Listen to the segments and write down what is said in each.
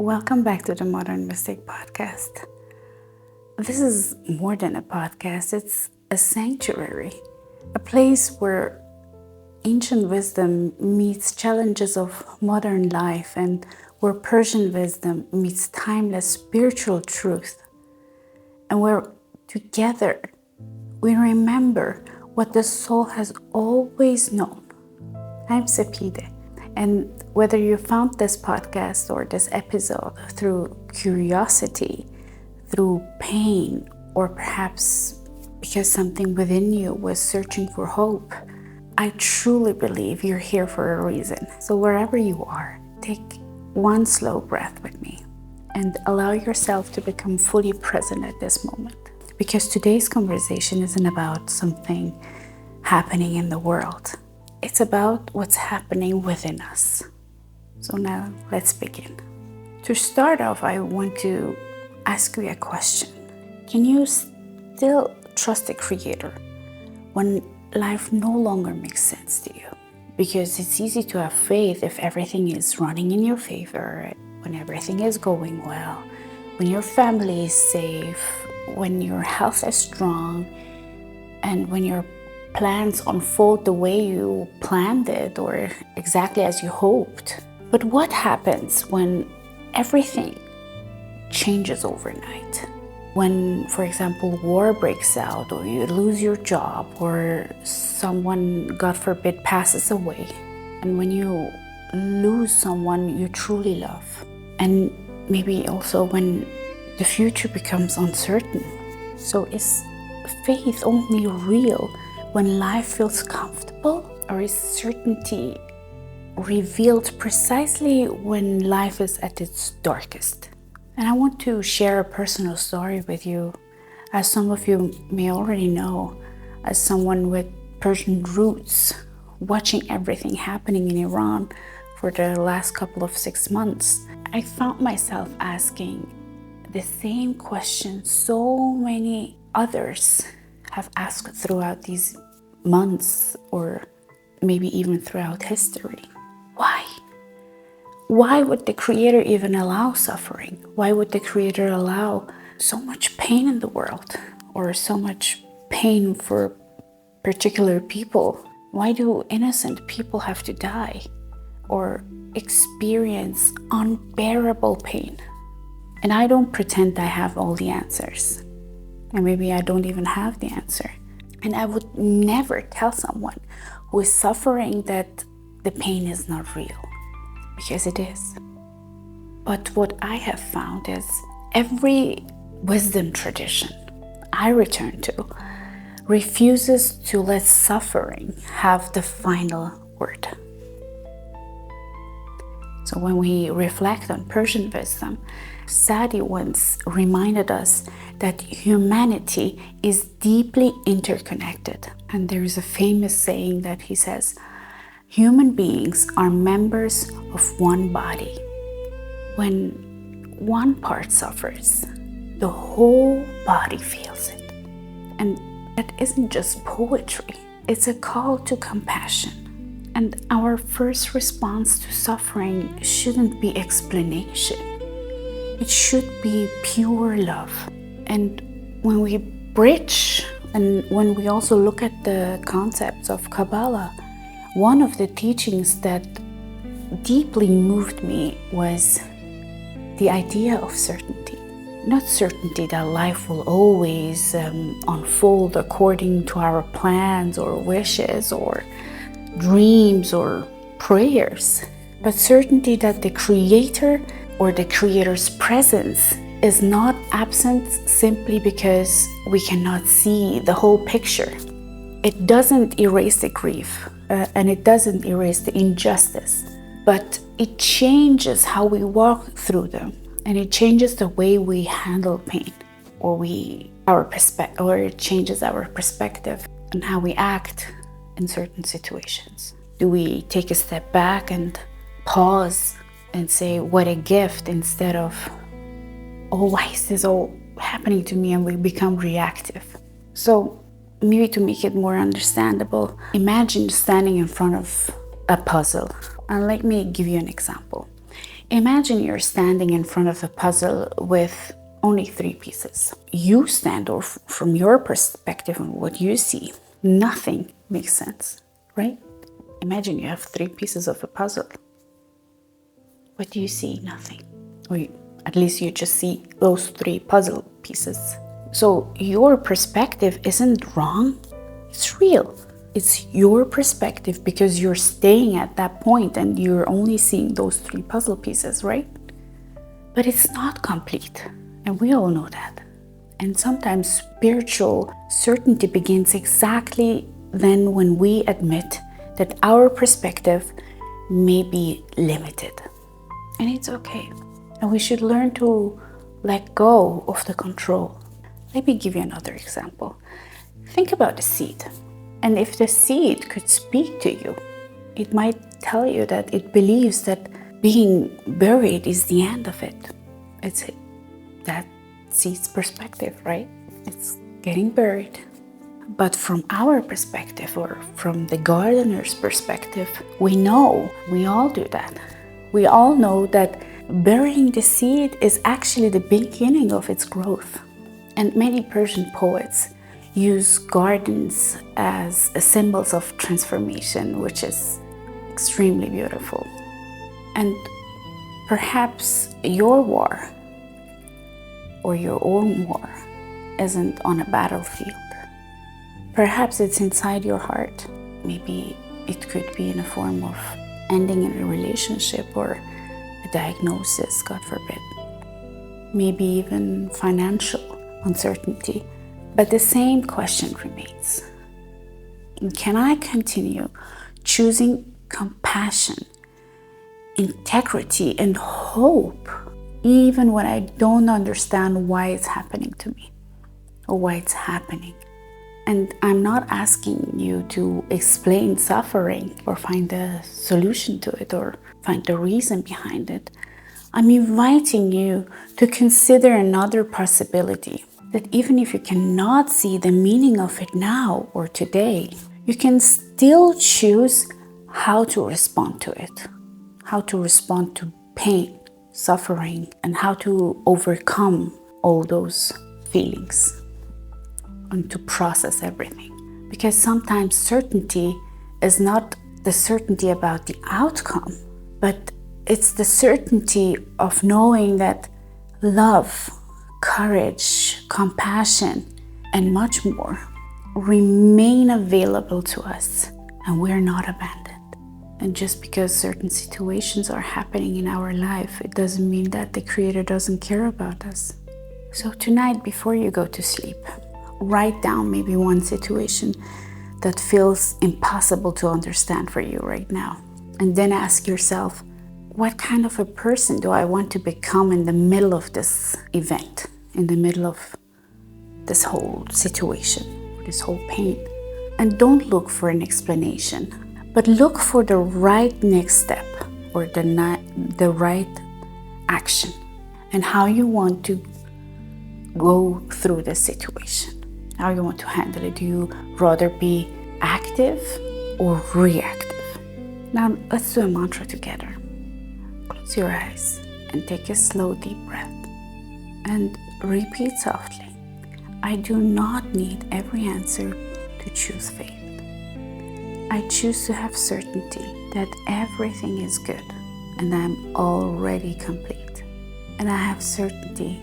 Welcome back to the Modern Mistake Podcast. This is more than a podcast, it's a sanctuary, a place where ancient wisdom meets challenges of modern life and where Persian wisdom meets timeless spiritual truth, and where together we remember what the soul has always known. I'm Saadi, and whether you found this podcast or this episode through curiosity, through pain, or perhaps because something within you was searching for hope, I truly believe you're here for a reason. So wherever you are, take one slow breath with me and allow yourself to become fully present at this moment. Because today's conversation isn't about something happening in the world. It's about what's happening within us. So now let's begin. To start off, I want to ask you a question. Can you still trust the Creator when life no longer makes sense to you? Because it's easy to have faith if everything is running in your favor, when everything is going well, when your family is safe, when your health is strong, and when your plans unfold the way you planned it or exactly as you hoped. But what happens when everything changes overnight? When, for example, war breaks out, or you lose your job, or someone, God forbid, passes away, and when you lose someone you truly love, and maybe also when the future becomes uncertain. So is faith only real when life feels comfortable, or is certainty revealed precisely when life is at its darkest? And I want to share a personal story with you. As some of you may already know, as someone with Persian roots, watching everything happening in Iran for the last couple of 6 months, I found myself asking the same question so many others have asked throughout these months, or maybe even throughout history. Why? Why would the Creator even allow suffering? Why would the Creator allow so much pain in the world, or so much pain for particular people? Why do innocent people have to die or experience unbearable pain? And I don't pretend I have all the answers. And maybe I don't even have the answer. And I would never tell someone who is suffering that the pain is not real, because it is. But what I have found is every wisdom tradition I return to refuses to let suffering have the final word. So when we reflect on Persian wisdom, Saadi once reminded us that humanity is deeply interconnected. And there is a famous saying that he says, human beings are members of one body. When one part suffers, the whole body feels it. And that isn't just poetry, it's a call to compassion. And our first response to suffering shouldn't be explanation. It should be pure love. And when we bridge, and when we also look at the concepts of Kabbalah, one of the teachings that deeply moved me was the idea of certainty. Not certainty that life will always unfold according to our plans or wishes or dreams or prayers, but certainty that the Creator or the Creator's presence is not absent simply because we cannot see the whole picture. It doesn't erase the grief and it doesn't erase the injustice, but it changes how we walk through them, and it changes the way we handle pain, or it changes our perspective on how we act in certain situations. Do we take a step back and pause and say, what a gift, instead of, oh, why is this all happening to me? And we become reactive. So maybe to make it more understandable, imagine standing in front of a puzzle. And let me give you an example. Imagine you're standing in front of a puzzle with only 3 pieces. You stand, or from your perspective and what you see, nothing makes sense, right? Imagine you have 3 pieces of a puzzle. What do you see? Nothing. Or at least you just see those 3 puzzle pieces. So your perspective isn't wrong. It's real. It's your perspective because you're staying at that point and you're only seeing those 3 puzzle pieces, right? But it's not complete. And we all know that. And sometimes spiritual certainty begins exactly then when we admit that our perspective may be limited. And it's okay. And we should learn to let go of the control. Let me give you another example. Think about a seed. And if the seed could speak to you, it might tell you that it believes that being buried is the end of it. It's that seed's perspective, right? It's getting buried. But from our perspective, or from the gardener's perspective, we know, we all do that. We all know that burying the seed is actually the beginning of its growth. And many Persian poets use gardens as symbols of transformation, which is extremely beautiful. And perhaps your war or your own war isn't on a battlefield. Perhaps it's inside your heart. Maybe it could be in a form of ending in a relationship or a diagnosis, God forbid. Maybe even financial uncertainty. But the same question remains. Can I continue choosing compassion, integrity, and hope even when I don't understand why it's happening to me or why it's happening? And I'm not asking you to explain suffering or find a solution to it or find the reason behind it. I'm inviting you to consider another possibility, that even if you cannot see the meaning of it now or today, you can still choose how to respond to it, how to respond to pain, suffering, and how to overcome all those feelings and to process everything. Because sometimes certainty is not the certainty about the outcome, but it's the certainty of knowing that love, courage, compassion, and much more remain available to us, and we're not abandoned. And just because certain situations are happening in our life, it doesn't mean that the Creator doesn't care about us. So tonight, before you go to sleep, write down maybe one situation that feels impossible to understand for you right now. And then ask yourself, what kind of a person do I want to become in the middle of this event, in the middle of this whole situation, this whole pain? And don't look for an explanation, but look for the right next step or the right action and how you want to go through the situation, how you want to handle it. Do you rather be active or reactive? Now let's do a mantra together. Close your eyes and take a slow deep breath and repeat softly. I do not need every answer to choose faith. I choose to have certainty that everything is good and I'm already complete. And I have certainty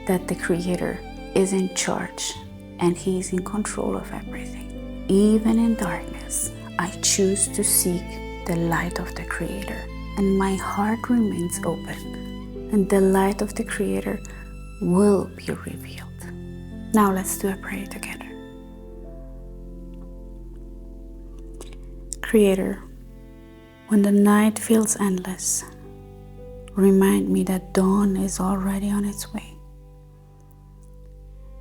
that the Creator is in charge and He's in control of everything. Even in darkness, I choose to seek the light of the Creator, and my heart remains open, and the light of the Creator will be revealed. Now let's do a prayer together. Creator, when the night feels endless, remind me that dawn is already on its way.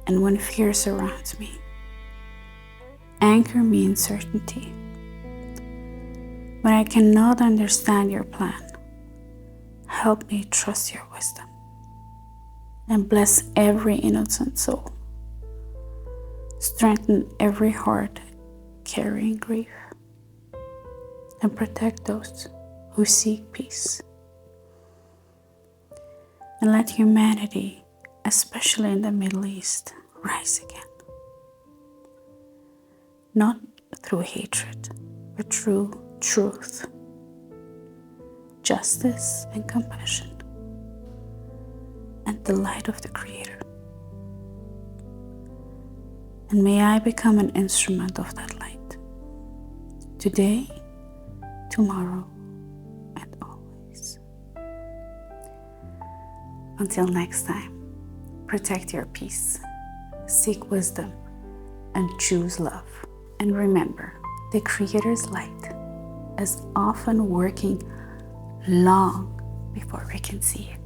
And when fear surrounds me, anchor me in certainty. When I cannot understand your plan, help me trust your wisdom. And bless every innocent soul. Strengthen every heart carrying grief. And protect those who seek peace. and let humanity, especially in the Middle East, rise again. Not through hatred, but through truth, justice, and compassion, and the light of the Creator. And may I become an instrument of that light, today, tomorrow, and always. Until next time, protect your peace, seek wisdom, and choose love. And remember, the Creator's light is often working long before we can see it.